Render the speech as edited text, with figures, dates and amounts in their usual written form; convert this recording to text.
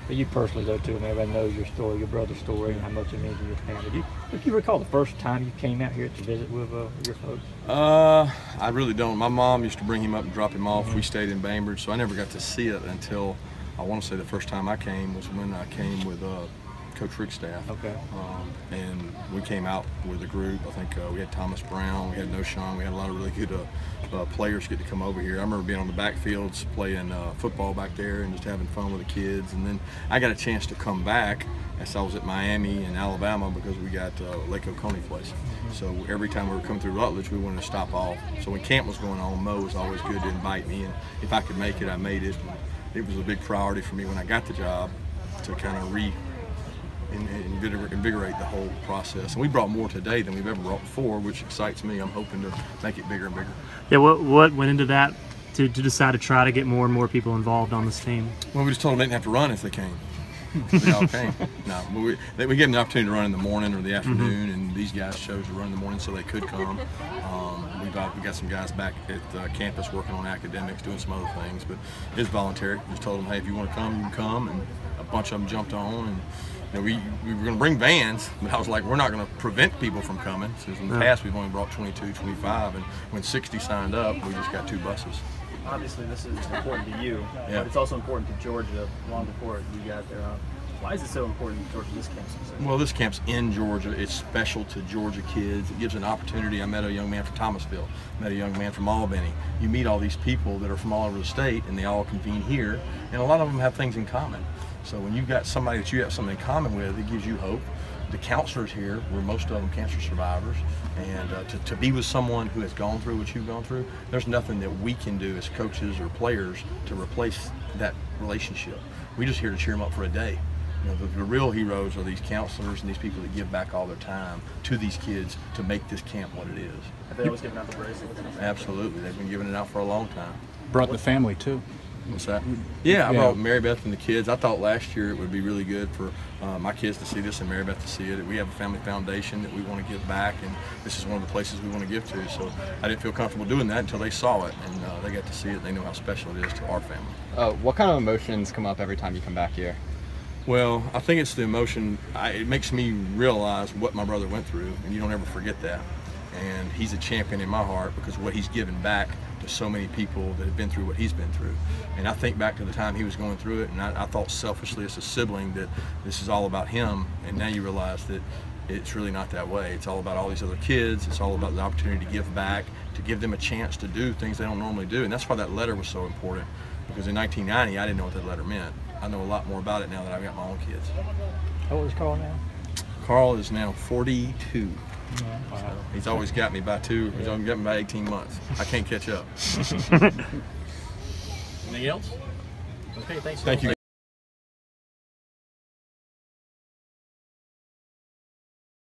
But you personally, though, too, and everybody knows your story, your brother's story, and how much it means to your family. Do you recall the first time you came out here to visit with your folks? I really don't. My mom used to bring him up and drop him off. Mm-hmm. We stayed in Bainbridge, so I never got to see it until, I want to say the first time I came was when I came with Coach Rick's staff. Okay. And we came out with a group. I think we had Thomas Brown, we had Noshawn, we had a lot of really good players get to come over here. I remember being on the backfields playing football back there and just having fun with the kids. And then I got a chance to come back as I was at Miami and Alabama because we got Lake Oconee place. Mm-hmm. So every time we were coming through Rutledge, we wanted to stop off. So when camp was going on, Mo was always good to invite me, and if I could make it, I made it. It was a big priority for me when I got the job to kind of invigorate the whole process. And we brought more today than we've ever brought before, which excites me. I'm hoping to make it bigger and bigger. Yeah, what went into that to decide to try to get more and more people involved on this team? Well, we just told them they didn't have to run if they came. They all came. No, we gave them the opportunity to run in the morning or the afternoon, and these guys chose to run in the morning so they could come. We got some guys back at campus working on academics, doing some other things, but it's voluntary. Just told them, hey, if you want to come, you can come, and a bunch of them jumped on. And we were going to bring vans, but I was like, we're not going to prevent people from coming. Because in the past, we've only brought 22, 25, and when 60 signed up, we just got 2 buses. Obviously, this is important to you, but it's also important to Georgia long before you got there. Why is it so important to Georgia, this camp specifically? Well, this camp's in Georgia. It's special to Georgia kids. It gives an opportunity. I met a young man from Thomasville, met a young man from Albany. You meet all these people that are from all over the state, and they all convene here, and a lot of them have things in common. So when you've got somebody that you have something in common with, it gives you hope. The counselors here were most of them cancer survivors, and to be with someone who has gone through what you've gone through, there's nothing that we can do as coaches or players to replace that relationship. We're just here to cheer them up for a day. You know, the real heroes are these counselors and these people that give back all their time to these kids to make this camp what it is. Have they always given out the bracelets? Absolutely, they've been giving it out for a long time. Brought the family too. What's that? Yeah, I brought Mary Beth and the kids. I thought last year it would be really good for my kids to see this and Mary Beth to see it. We have a family foundation that we want to give back, and this is one of the places we want to give to. So I didn't feel comfortable doing that until they saw it, and they got to see it, and they know how special it is to our family. What kind of emotions come up every time you come back here? Well, I think it's the emotion. It makes me realize what my brother went through, and you don't ever forget that. And he's a champion in my heart because of what he's given back to so many people that have been through what he's been through. And I think back to the time he was going through it, and I thought selfishly as a sibling that this is all about him, and now you realize that it's really not that way. It's all about all these other kids. It's all about the opportunity to give back, to give them a chance to do things they don't normally do. And that's why that letter was so important, because in 1990 I didn't know what that letter meant. I know a lot more about it now that I've got my own kids. How old is Carl now? Carl is now 42. Yeah. So he's always got me by 2. He's always got me by 18 months. I can't catch up. Anything else? Okay, thanks. Thank you.